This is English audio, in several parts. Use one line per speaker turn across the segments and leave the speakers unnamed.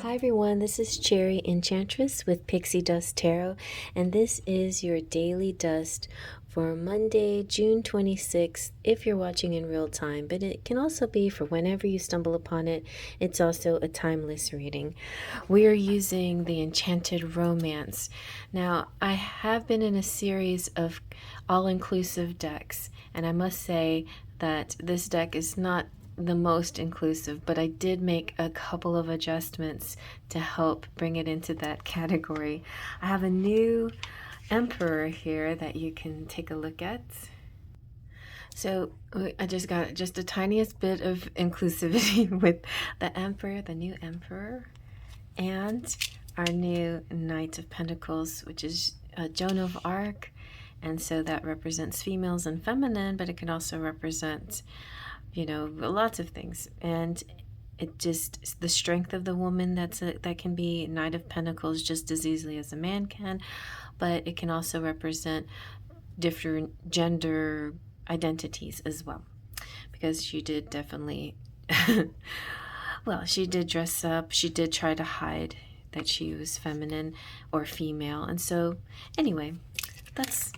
Hi everyone, this is Cherry Enchantress with Pixie Dust Tarot, and this is your daily dust for Monday, June 26th, if you're watching in real time, but it can also be for whenever you stumble upon it. It's also a timeless reading. We are using the Enchanted Romance. Now, I have been in a series of all-inclusive decks, and I must say that this deck is not the most inclusive, but I did make a couple of adjustments to help bring it into that category. I have a new emperor here that you can take a look at. So I just got just the tiniest bit of inclusivity with the emperor, the new emperor, and our new Knight of Pentacles, which is Joan of Arc. And so that represents females and feminine, but it can also represent, you know, lots of things. And it just, the strength of the woman, that can be Knight of Pentacles just as easily as a man can, but it can also represent different gender identities as well, because she did definitely well, she did dress up, she did try to hide that she was feminine or female. And so anyway, that's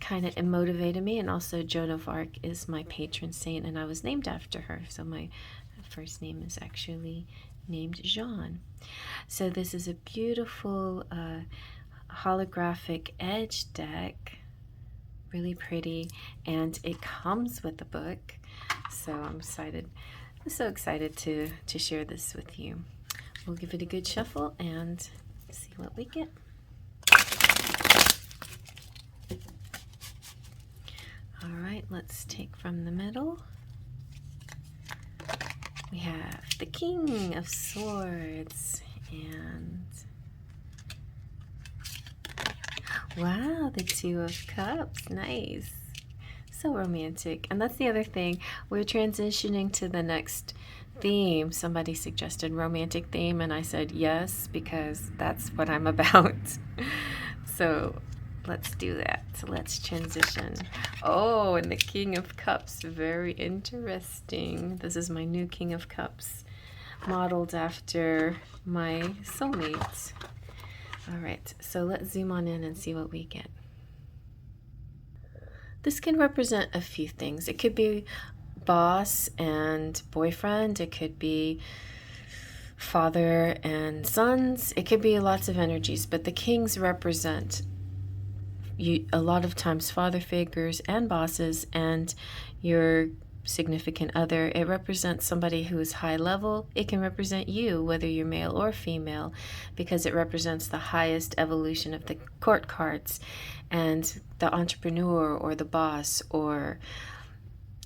kind of motivated me. And also Joan of Arc is my patron saint, and I was named after her, so my first name is actually named Jean. So this is a beautiful holographic edge deck, really pretty, and it comes with the book, so I'm so excited to share this with you. We'll give it a good shuffle and see what we get. All right, let's take from the middle. We have the King of Swords, and wow, the Two of Cups. Nice. So romantic. And that's the other thing. We're transitioning to the next theme. Somebody suggested romantic theme, and I said yes, because that's what I'm about. So let's do that. So let's transition. Oh, and the King of Cups. Very interesting. This is my new King of Cups, modeled after my soulmate. All right, so let's zoom on in and see what we get. This can represent a few things. It could be boss and boyfriend. It could be father and sons. It could be lots of energies, but the kings represent a lot of times father figures and bosses and your significant other. It represents somebody who is high level. It can represent you, whether you're male or female, because it represents the highest evolution of the court cards and the entrepreneur or the boss or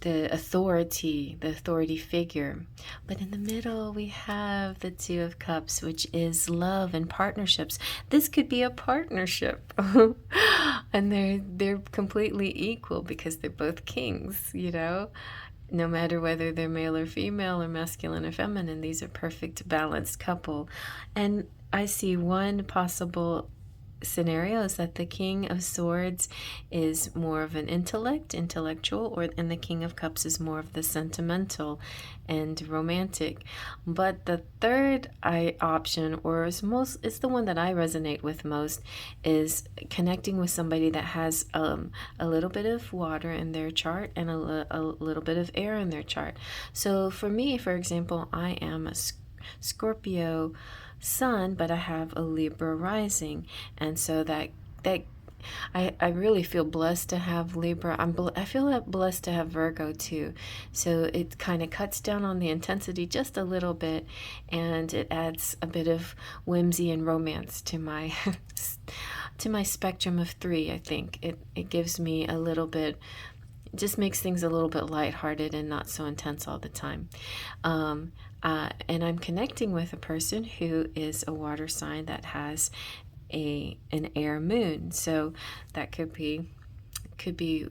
the authority figure. But in the middle we have the Two of Cups, which is love and partnerships. This could be a partnership and they're completely equal because they're both kings, you know, no matter whether they're male or female or masculine or feminine. These are perfect balanced couple. And I see one possible scenario is that the King of Swords is more of an intellectual, and the King of Cups is more of the sentimental and romantic. But the third option, or is the one that I resonate with most, is connecting with somebody that has a little bit of water in their chart and a little bit of air in their chart. So for me, for example, I am a Scorpio sun, but I have a Libra rising, and so that I really feel blessed to have Libra. I feel blessed to have Virgo too, so it kind of cuts down on the intensity just a little bit, and it adds a bit of whimsy and romance to my to my spectrum of three. I think it gives me a little bit, just makes things a little bit lighthearted and not so intense all the time. And I'm connecting with a person who is a water sign that has an air moon. So that could be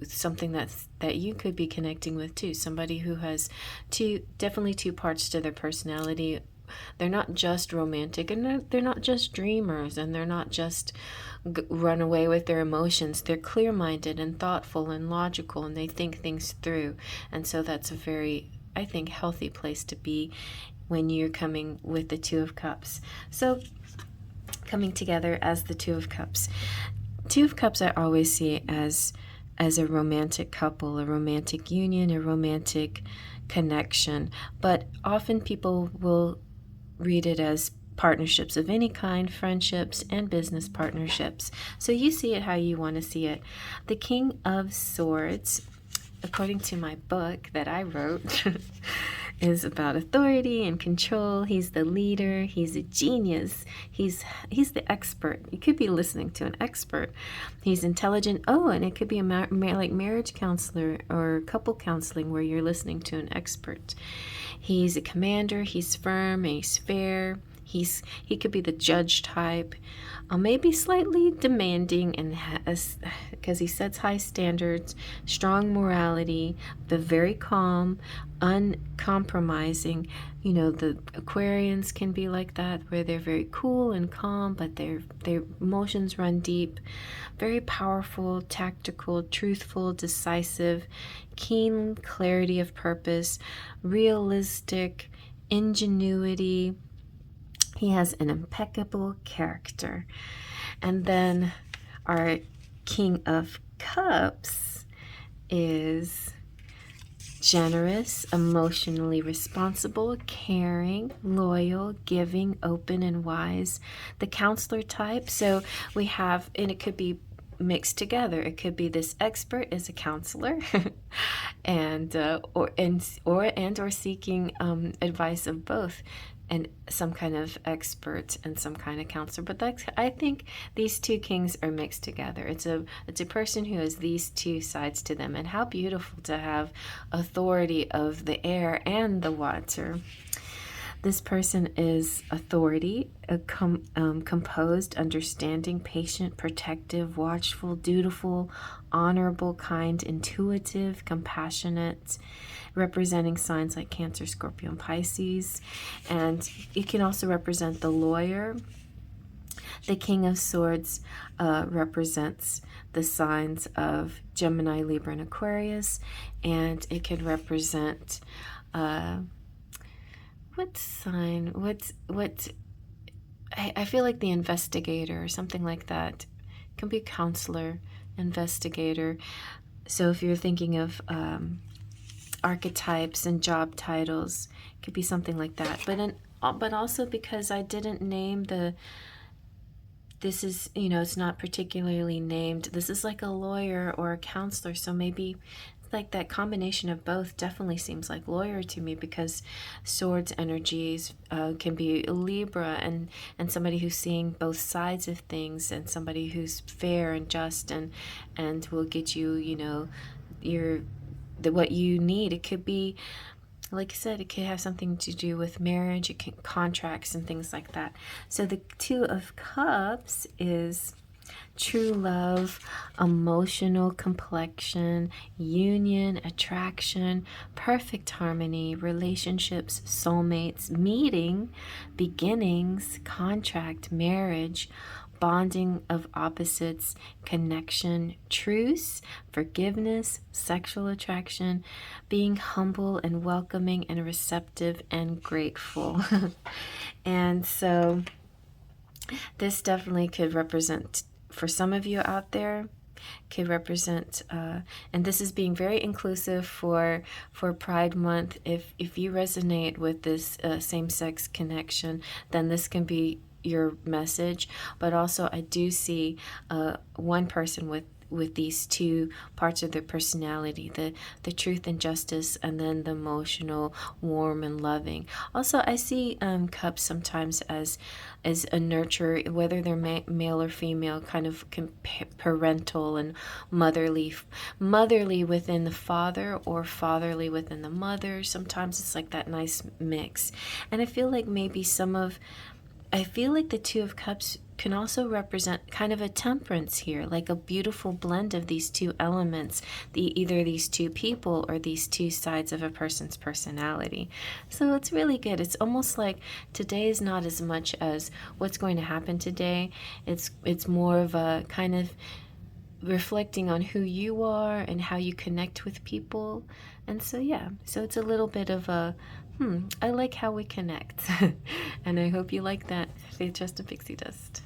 something that you could be connecting with too. Somebody who has definitely two parts to their personality. They're not just romantic, and they're not just dreamers, and they're not just run away with their emotions. They're clear-minded and thoughtful and logical, and they think things through. And so that's a very, I think, healthy place to be when you're coming with the Two of Cups. So coming together as the Two of Cups. Two of Cups I always see as a romantic couple, a romantic union, a romantic connection. But often people will read it as partnerships of any kind, friendships, and business partnerships. So you see it how you want to see it. The King of Swords, according to my book that I wrote, is about authority and control. He's the leader. He's a genius. He's the expert. You could be listening to an expert. He's intelligent. Oh, and it could be a like marriage counselor or couple counseling where you're listening to an expert. He's a commander. He's firm. He's fair. He could be the judge type, maybe slightly demanding, and because he sets high standards, strong morality, but very calm, uncompromising. You know, the Aquarians can be like that, where they're very cool and calm, but their emotions run deep. Very powerful, tactical, truthful, decisive, keen clarity of purpose, realistic, ingenuity. He has an impeccable character. And then our King of Cups is generous, emotionally responsible, caring, loyal, giving, open, and wise. The counselor type. So we have, and it could be mixed together. It could be this expert is a counselor, and or seeking advice of both, and some kind of expert and some kind of counselor. But I think these two kings are mixed together. It's a person who has these two sides to them, and how beautiful to have authority of the air and the water. This person is authority, composed, understanding, patient, protective, watchful, dutiful, honorable, kind, intuitive, compassionate, representing signs like Cancer, Scorpio, and Pisces. And it can also represent the lawyer. The King of Swords represents the signs of Gemini, Libra, and Aquarius. And it can represent what sign? I feel like the investigator or something like that. It can be counselor, investigator. So if you're thinking of archetypes and job titles, it could be something like that. But also because I didn't name this is, it's not particularly named. This is like a lawyer or a counselor. So maybe like that combination of both definitely seems like lawyer to me, because swords energies can be Libra and somebody who's seeing both sides of things, and somebody who's fair and just and will get you, what you need. It could be, like I said, it could have something to do with marriage, contracts and things like that. So the Two of Cups is true love, emotional complexion, union, attraction, perfect harmony, relationships, soulmates, meeting, beginnings, contract, marriage, bonding of opposites, connection, truce, forgiveness, sexual attraction, being humble and welcoming and receptive and grateful. And so this definitely could represent, for some of you out there, could represent, and this is being very inclusive for Pride Month. If you resonate with this same-sex connection, then this can be your message. But also I do see one person with these two parts of their personality, the truth and justice, and then the emotional, warm and loving. Also, I see cups sometimes as a nurturer, whether they're male or female, kind of parental and motherly within the father or fatherly within the mother. Sometimes it's like that nice mix. And I feel like the Two of Cups can also represent kind of a temperance here, like a beautiful blend of these two elements, either these two people or these two sides of a person's personality. So it's really good. It's almost like today is not as much as what's going to happen today. It's more of a kind of reflecting on who you are and how you connect with people. And so, yeah, so it's a little bit of a I like how we connect. And I hope you like that Faith, Trust, and Pixie dust.